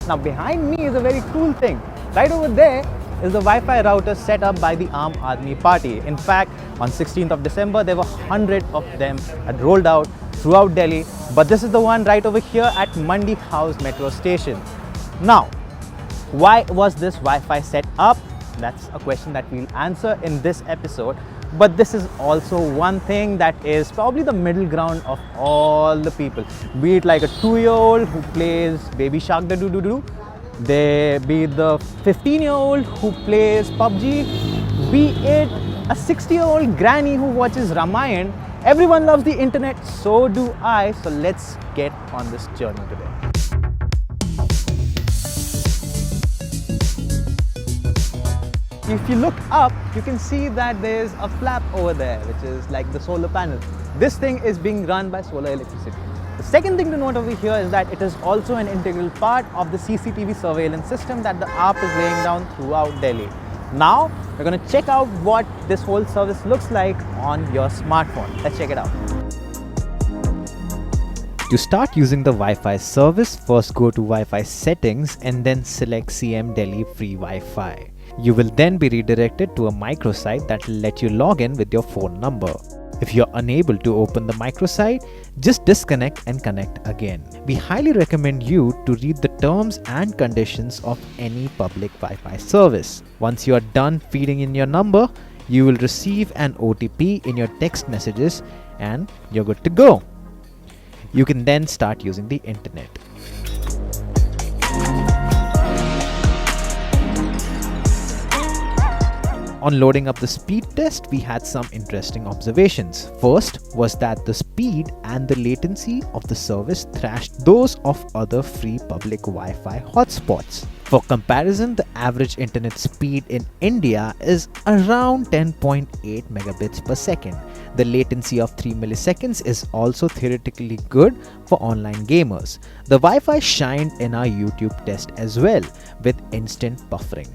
Now behind me is a very cool thing. Right over there is the Wi-Fi router set up by the Aam Aadmi Party. In fact, on 16th of December, there were 100 of them had rolled out throughout Delhi. But this is the one right over here at Mandi House metro station. Now, why was this Wi-Fi set up? That's a question that we'll answer in this episode. But this is also one thing that is probably the middle ground of all the people. Be it like a 2-year-old who plays Baby Shark Da-Doo-Doo-Doo, be it the 15-year-old who plays PUBG, be it a 60-year-old granny who watches Ramayan. Everyone loves the internet, so do I. So let's get on this journey today. If you look up, you can see that there's a flap over there, which is like the solar panel. This thing is being run by solar electricity. The second thing to note over here is that it is also an integral part of the CCTV surveillance system that the ARP is laying down throughout Delhi. Now, we're going to check out what this whole service looks like on your smartphone. Let's check it out. To start using the Wi-Fi service, first go to Wi-Fi settings and then select CM Delhi free Wi-Fi. You will then be redirected to a microsite that will let you log in with your phone number. If you're unable to open the microsite, just disconnect and connect again. We highly recommend you to read the terms and conditions of any public Wi-Fi service. Once you are done feeding in your number, you will receive an OTP in your text messages and you're good to go. You can then start using the internet. On loading up the speed test, we had some interesting observations. First was that the speed and the latency of the service thrashed those of other free public Wi-Fi hotspots. For comparison, the average internet speed in India is around 10.8 megabits per second. The latency of 3 milliseconds is also theoretically good for online gamers. The Wi-Fi shined in our YouTube test as well with instant buffering.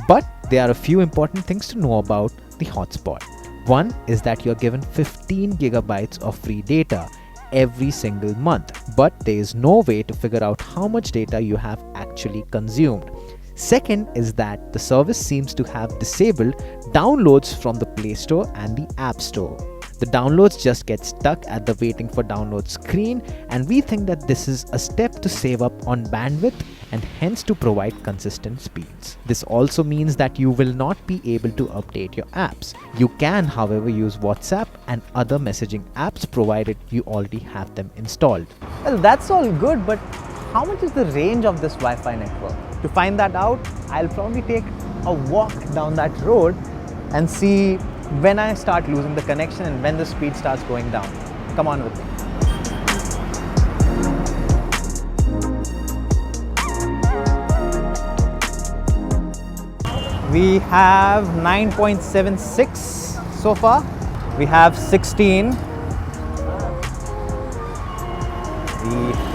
But there are a few important things to know about the hotspot. One is that you're given 15 gigabytes of free data every single month, but there is no way to figure out how much data you have actually consumed. Second is that the service seems to have disabled downloads from the Play Store and the App Store. The downloads just get stuck at the waiting for download screen, and we think that this is a step to save up on bandwidth and hence to provide consistent speeds. This also means that you will not be able to update your apps. You can, however, use WhatsApp and other messaging apps provided you already have them installed. Well, that's all good, but how much is the range of this Wi-Fi network? To find that out, I'll probably take a walk down that road and see when I start losing the connection and when the speed starts going down. Come on with me. We have 9.76 so far. We have 16. We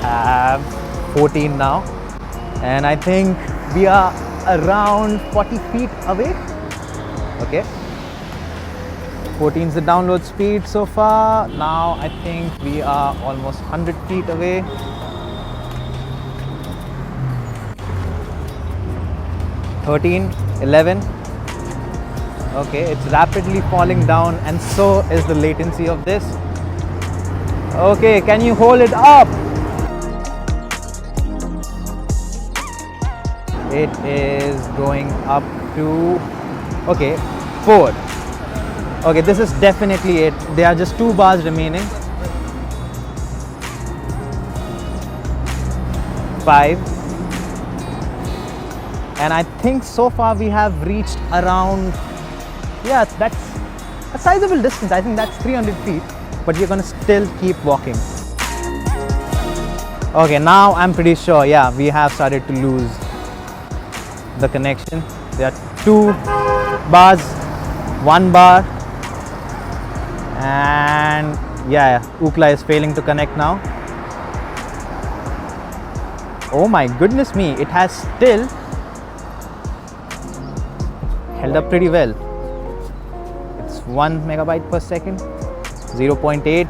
have 14 now. And I think we are around 40 feet away. Okay. 14 is the download speed so far. Now I think we are almost 100 feet away. 13, 11. Okay, it's rapidly falling down, and so is the latency of this. Okay, can you hold it up? It is going up to, okay, 4. Okay, this is definitely it. There are just 2 bars remaining. 5. And I think so far we have reached around, yeah, that's a sizable distance. I think that's 300 feet, but we're going to still keep walking. Okay, now I'm pretty sure, yeah, we have started to lose the connection. There are 2 bars, 1 bar, and yeah, Ookla is failing to connect now. Oh my goodness me, it has still held up pretty well. It's 1 megabyte per second, 0.8,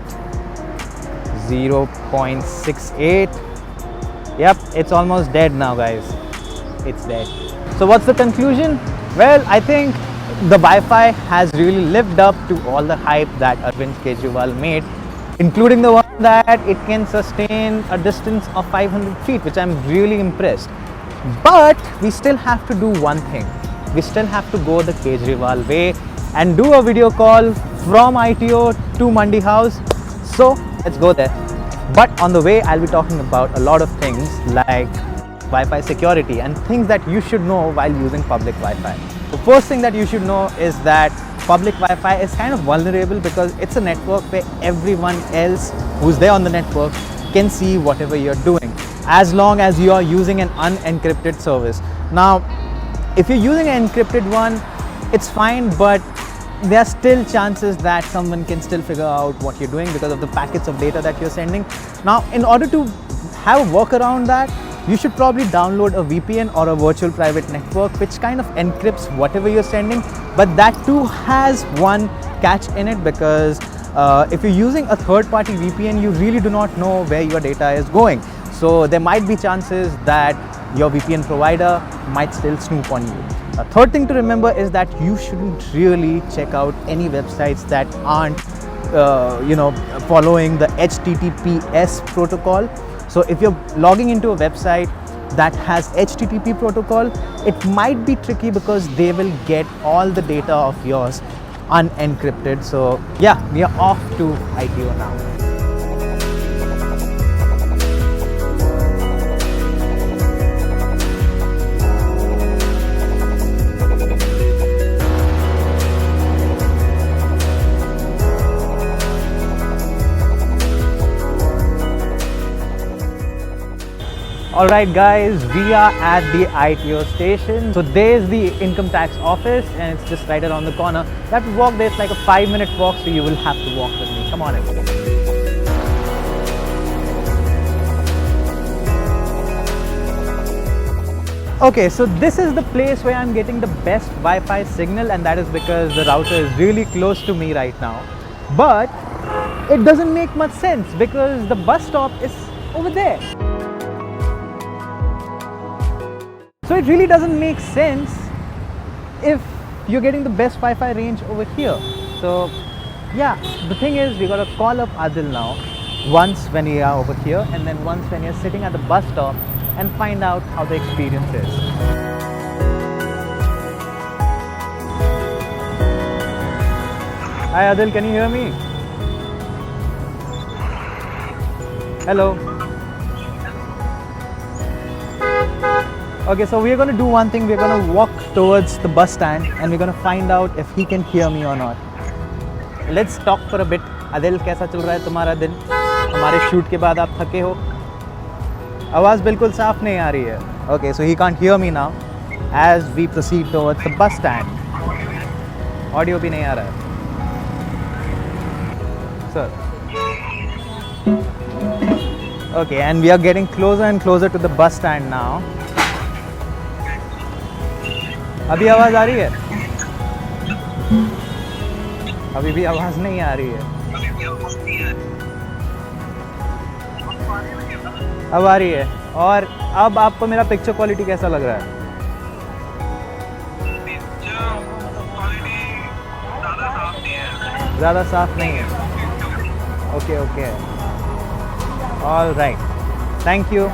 0.68, Yep, it's almost dead now, guys. It's dead. So what's the conclusion? Well, I think the Wi-Fi has really lived up to all the hype that Arvind Kejriwal made, including the one that it can sustain a distance of 500 feet, which I'm really impressed. But we still have to do one thing. We still have to go the Kejriwal way and do a video call from ITO to Mandi House. So let's go there. But on the way, I'll be talking about a lot of things like Wi-Fi security and things that you should know while using public Wi-Fi. The first thing that you should know is that public Wi-Fi is kind of vulnerable because it's a network where everyone else who's there on the network can see whatever you're doing, as long as you are using an unencrypted service. Now, if you're using an encrypted one, it's fine, but there are still chances that someone can still figure out what you're doing because of the packets of data that you're sending. Now, in order to have a workaround that, you should probably download a VPN or a virtual private network which kind of encrypts whatever you're sending. But that too has one catch in it, because if you're using a third-party VPN, you really do not know where your data is going. So there might be chances that your VPN provider might still snoop on you. A third thing to remember is that you shouldn't really check out any websites that aren't following the HTTPS protocol. So if you're logging into a website that has HTTP protocol, it might be tricky because they will get all the data of yours unencrypted. So yeah, we are off to ITO now. Alright guys, we are at the ITO station. So there's the income tax office and it's just right around the corner. You have to walk there, it's like a 5-minute walk, so you will have to walk with me. Come on in. Okay, so this is the place where I'm getting the best Wi-Fi signal, and that is because the router is really close to me right now. But it doesn't make much sense because the bus stop is over there. So it really doesn't make sense if you're getting the best Wi-Fi range over here. So yeah, the thing is, we gotta call up Adil now, once when we are over here and then once when you're sitting at the bus stop, and find out how the experience is. Hi Adil, can you hear me? Hello. Okay, so we're going to do one thing. We're going to walk towards the bus stand and we're going to find out if he can hear me or not. Let's talk for a bit. Adil, कैसा चल रहा है तुम्हारा दिन? हमारे shoot के बाद आप थके हो? आवाज़ बिल्कुल साफ नहीं आ रही है. Okay, so he can't hear me now as we proceed towards the bus stand. Audio भी नहीं आ रहा है. Sir. Okay, and we are getting closer and closer to the bus stand now. अभी आवाज़ आ रही है? अभी भी आवाज़ नहीं आ रही है. अब आ रही है. और अब आपको मेरा पिक्चर क्वालिटी कैसा लग रहा है? ज़्यादा साफ नहीं है. Okay, all right. Thank you.